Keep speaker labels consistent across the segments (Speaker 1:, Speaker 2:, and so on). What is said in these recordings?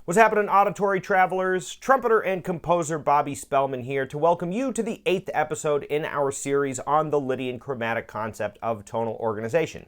Speaker 1: What's happening, auditory travelers? Trumpeter and composer Bobby Spellman here to welcome you to the 8th episode in our series on the Lydian Chromatic concept of tonal organization.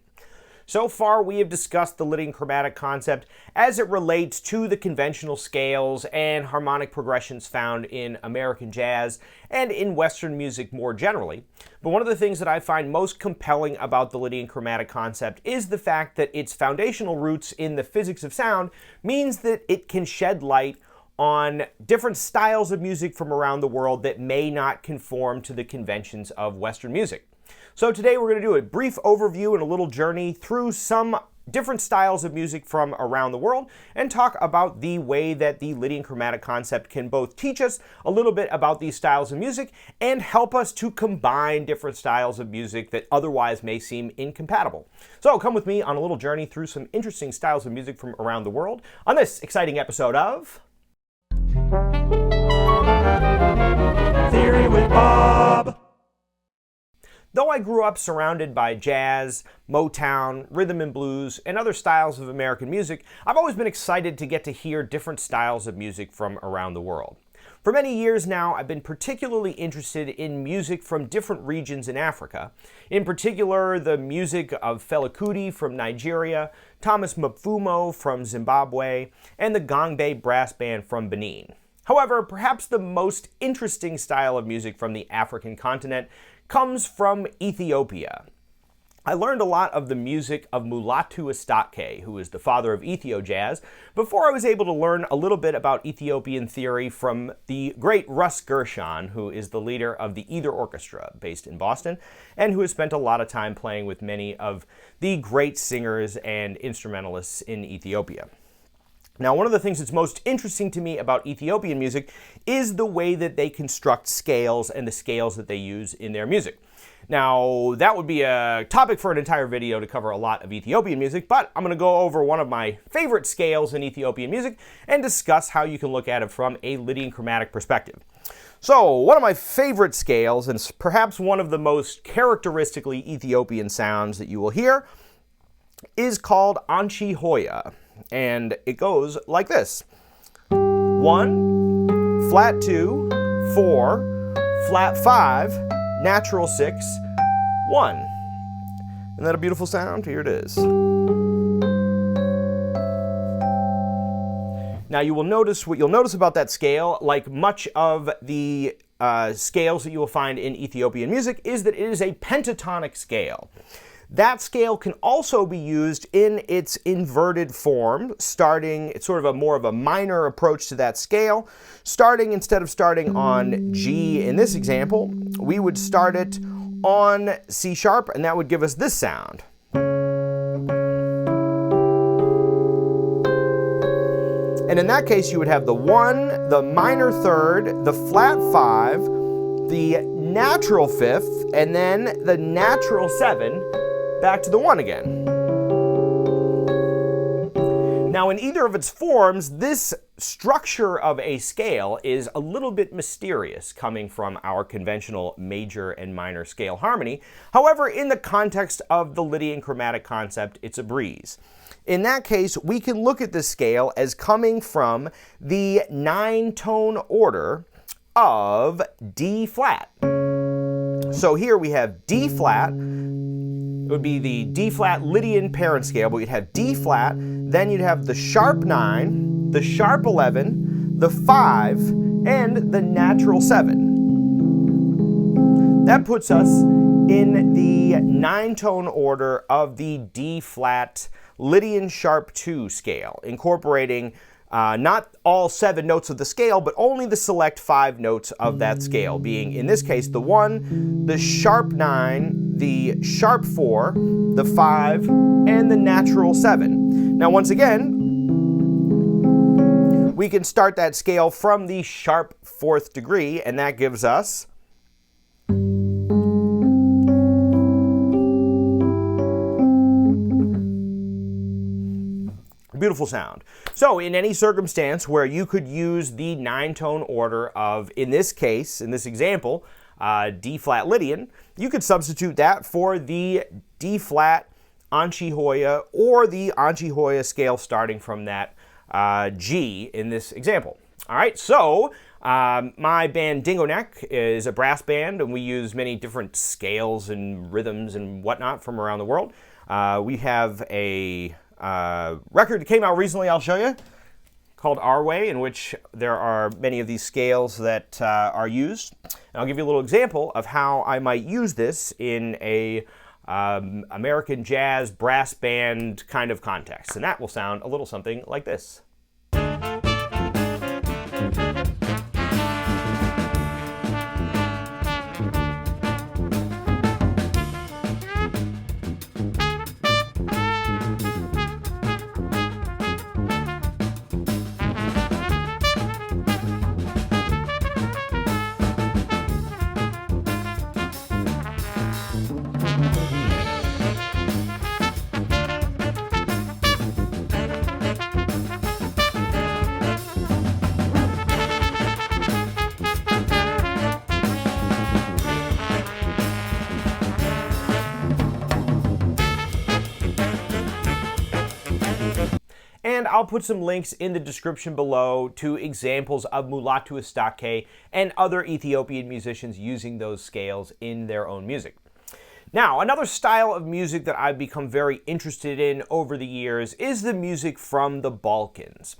Speaker 1: So far, we have discussed the Lydian Chromatic concept as it relates to the conventional scales and harmonic progressions found in American jazz and in Western music more generally. But one of the things that I find most compelling about the Lydian Chromatic concept is the fact that its foundational roots in the physics of sound means that it can shed light on different styles of music from around the world that may not conform to the conventions of Western music. So today we're going to do a brief overview and a little journey through some different styles of music from around the world and talk about the way that the Lydian Chromatic concept can both teach us a little bit about these styles of music and help us to combine different styles of music that otherwise may seem incompatible. So come with me on a little journey through some interesting styles of music from around the world on this exciting episode of Theory with Bob. Though I grew up surrounded by jazz, Motown, rhythm and blues, and other styles of American music, I've always been excited to get to hear different styles of music from around the world. For many years now, I've been particularly interested in music from different regions in Africa, in particular the music of Fela Kuti from Nigeria, Thomas Mapfumo from Zimbabwe, and the Gongbe Brass Band from Benin. However, perhaps the most interesting style of music from the African continent comes from Ethiopia. I learned a lot of the music of Mulatu Astatke, who is the father of Ethio jazz, before I was able to learn a little bit about Ethiopian theory from the great Russ Gershon, who is the leader of the Either Orchestra, based in Boston, and who has spent a lot of time playing with many of the great singers and instrumentalists in Ethiopia. Now, one of the things that's most interesting to me about Ethiopian music is the way that they construct scales and the scales that they use in their music. Now, that would be a topic for an entire video to cover a lot of Ethiopian music, but I'm going to go over one of my favorite scales in Ethiopian music and discuss how you can look at it from a Lydian chromatic perspective. So, one of my favorite scales, and perhaps one of the most characteristically Ethiopian sounds that you will hear, is called Anchi Hoye. And it goes like this: 1, flat 2, 4, flat 5, natural 6, 1. Isn't that a beautiful sound? Here it is. Now what you'll notice about that scale, like much of the scales that you will find in Ethiopian music, is that it is a pentatonic scale. That scale can also be used in its inverted form, it's sort of a more of a minor approach to that scale. Instead of starting on G in this example, we would start it on C sharp, and that would give us this sound. And in that case, you would have the 1, the minor third, the flat 5, the natural 5th, and then the natural 7, back to the 1 again. Now, in either of its forms, this structure of a scale is a little bit mysterious coming from our conventional major and minor scale harmony. However, in the context of the Lydian chromatic concept, it's a breeze. In that case, we can look at this scale as coming from the 9-tone order of D flat. So here we have D flat. It would be the D-flat Lydian parent scale, but you'd have D-flat, then you'd have the sharp 9, the sharp 11, the 5, and the natural 7. That puts us in the 9-tone order of the D-flat Lydian sharp 2 scale, incorporating not all 7 notes of the scale, but only the select 5 notes of that scale, being, in this case, the 1, the sharp 9, the sharp 4, the 5, and the natural 7. Now, once again, we can start that scale from the sharp 4th degree, and that gives us beautiful sound. So in any circumstance where you could use the 9-tone order of, in this case, in this example, D-flat Lydian, you could substitute that for the D-flat Anchi Hoye or the Anchi Hoye scale starting from that G in this example. All right, so my band Dingo Neck is a brass band, and we use many different scales and rhythms and whatnot from around the world. We have a record that came out recently, I'll show you, called Our Way, in which there are many of these scales that are used. And I'll give you a little example of how I might use this in a American jazz brass band kind of context. And that will sound a little something like this. And I'll put some links in the description below to examples of Mulatu Astake and other Ethiopian musicians using those scales in their own music. Now, another style of music that I've become very interested in over the years is the music from the Balkans.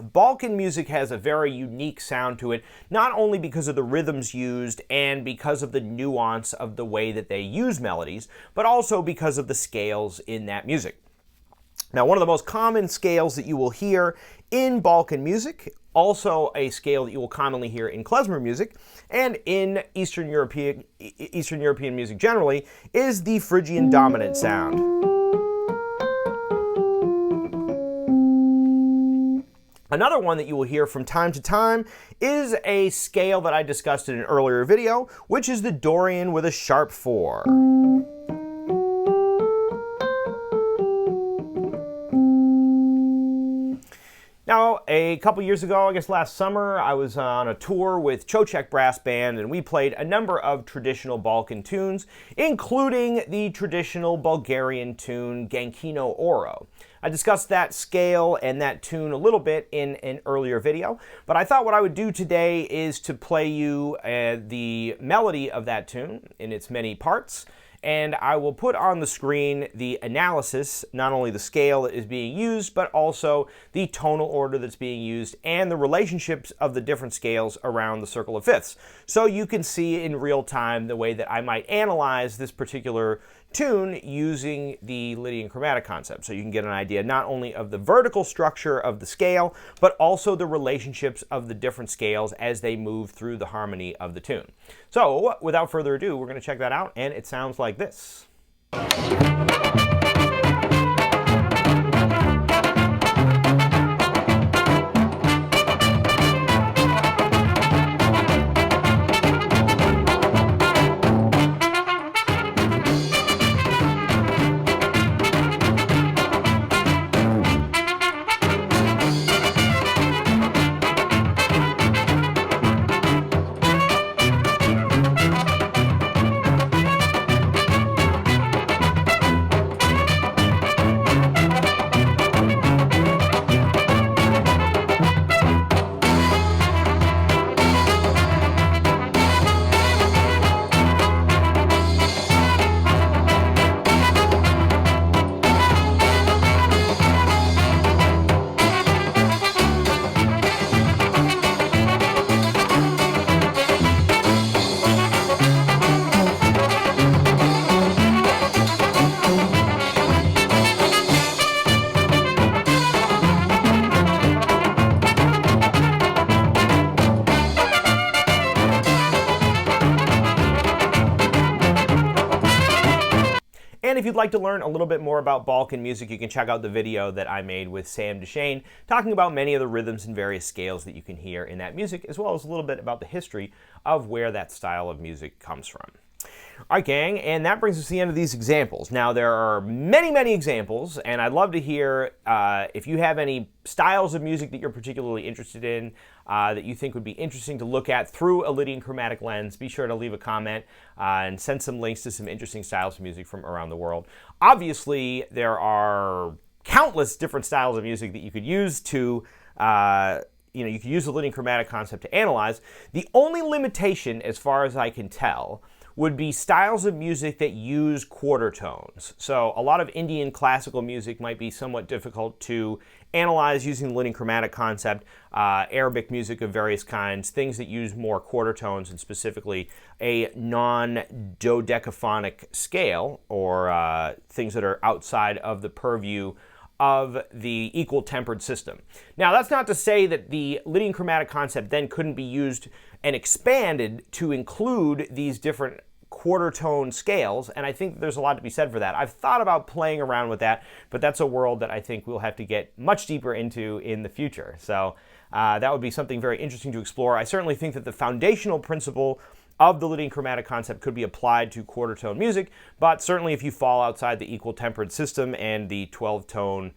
Speaker 1: Balkan music has a very unique sound to it, not only because of the rhythms used and because of the nuance of the way that they use melodies, but also because of the scales in that music. Now, one of the most common scales that you will hear in Balkan music, also a scale that you will commonly hear in klezmer music, and in Eastern European music generally, is the Phrygian dominant sound. Another one that you will hear from time to time is a scale that I discussed in an earlier video, which is the Dorian with a sharp 4. Now, a couple years ago, I guess last summer, I was on a tour with Chochek Brass Band, and we played a number of traditional Balkan tunes, including the traditional Bulgarian tune Gankino Oro. I discussed that scale and that tune a little bit in an earlier video, but I thought what I would do today is to play you the melody of that tune in its many parts, and I will put on the screen the analysis, not only the scale that is being used, but also the tonal order that's being used and the relationships of the different scales around the circle of fifths. So you can see in real time the way that I might analyze this particular tune using the Lydian chromatic concept. So you can get an idea not only of the vertical structure of the scale, but also the relationships of the different scales as they move through the harmony of the tune. So without further ado, we're going to check that out, and it sounds like this. And if you'd like to learn a little bit more about Balkan music, you can check out the video that I made with Sam Deshane, talking about many of the rhythms and various scales that you can hear in that music, as well as a little bit about the history of where that style of music comes from. All right, gang, and that brings us to the end of these examples. Now, there are many, many examples, and I'd love to hear if you have any styles of music that you're particularly interested in, that you think would be interesting to look at through a Lydian chromatic lens. Be sure to leave a comment and send some links to some interesting styles of music from around the world. Obviously, there are countless different styles of music that you could use to you could use the Lydian chromatic concept to analyze. The only limitation, as far as I can tell, would be styles of music that use quarter tones. So a lot of Indian classical music might be somewhat difficult to analyze using the Lydian chromatic concept, Arabic music of various kinds, things that use more quarter tones, and specifically a non-dodecaphonic scale, or things that are outside of the purview of the equal tempered system. Now, that's not to say that the Lydian chromatic concept then couldn't be used and expanded to include these different quarter tone scales, and I think there's a lot to be said for that. I've thought about playing around with that, but that's a world that I think we'll have to get much deeper into in the future. So that would be something very interesting to explore. I certainly think that the foundational principle of the Lydian chromatic concept could be applied to quarter tone music, but certainly if you fall outside the equal tempered system and the 12-tone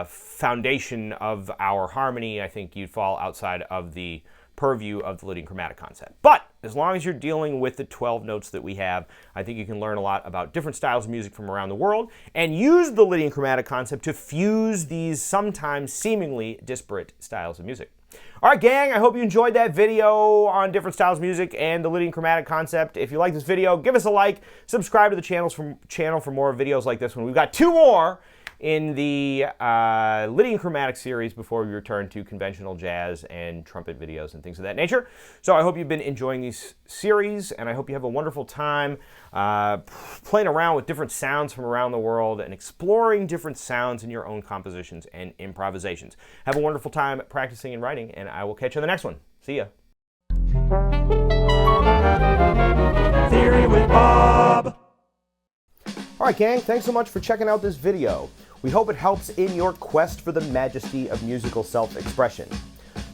Speaker 1: foundation of our harmony, I think you'd fall outside of the purview of the Lydian chromatic concept. But as long as you're dealing with the 12 notes that we have, I think you can learn a lot about different styles of music from around the world and use the Lydian chromatic concept to fuse these sometimes seemingly disparate styles of music. All right, gang, I hope you enjoyed that video on different styles of music and the Lydian chromatic concept. If you like this video, give us a like, subscribe to the channel for more videos like this one. We've got 2 more in the Lydian chromatic series before we return to conventional jazz and trumpet videos and things of that nature. So I hope you've been enjoying these series, and I hope you have a wonderful time playing around with different sounds from around the world and exploring different sounds in your own compositions and improvisations. Have a wonderful time practicing and writing, and I will catch you on the next one. See ya. Theory with Bob. All right, gang, thanks so much for checking out this video. We hope it helps in your quest for the majesty of musical self-expression.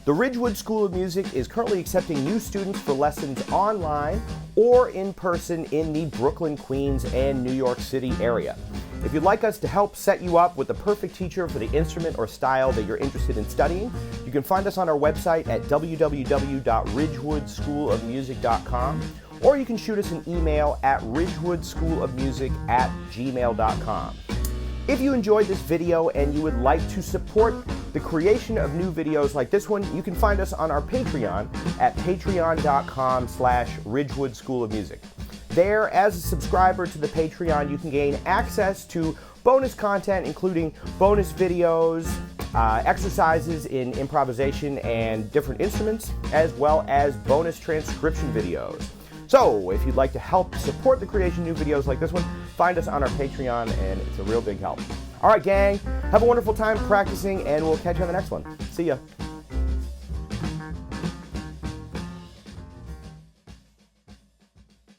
Speaker 1: The Ridgewood School of Music is currently accepting new students for lessons online or in person in the Brooklyn, Queens, and New York City area. If you'd like us to help set you up with the perfect teacher for the instrument or style that you're interested in studying, you can find us on our website at www.ridgewoodschoolofmusic.com, or you can shoot us an email at ridgewoodskoolofmusic@gmail.com. If you enjoyed this video and you would like to support the creation of new videos like this one, you can find us on our Patreon at patreon.com/Ridgewood School of Music. There, as a subscriber to the Patreon, you can gain access to bonus content, including bonus videos, exercises in improvisation and different instruments, as well as bonus transcription videos. So, if you'd like to help support the creation of new videos like this one, find us on our Patreon, and it's a real big help. All right, gang, have a wonderful time practicing, and we'll catch you on the next one. See ya.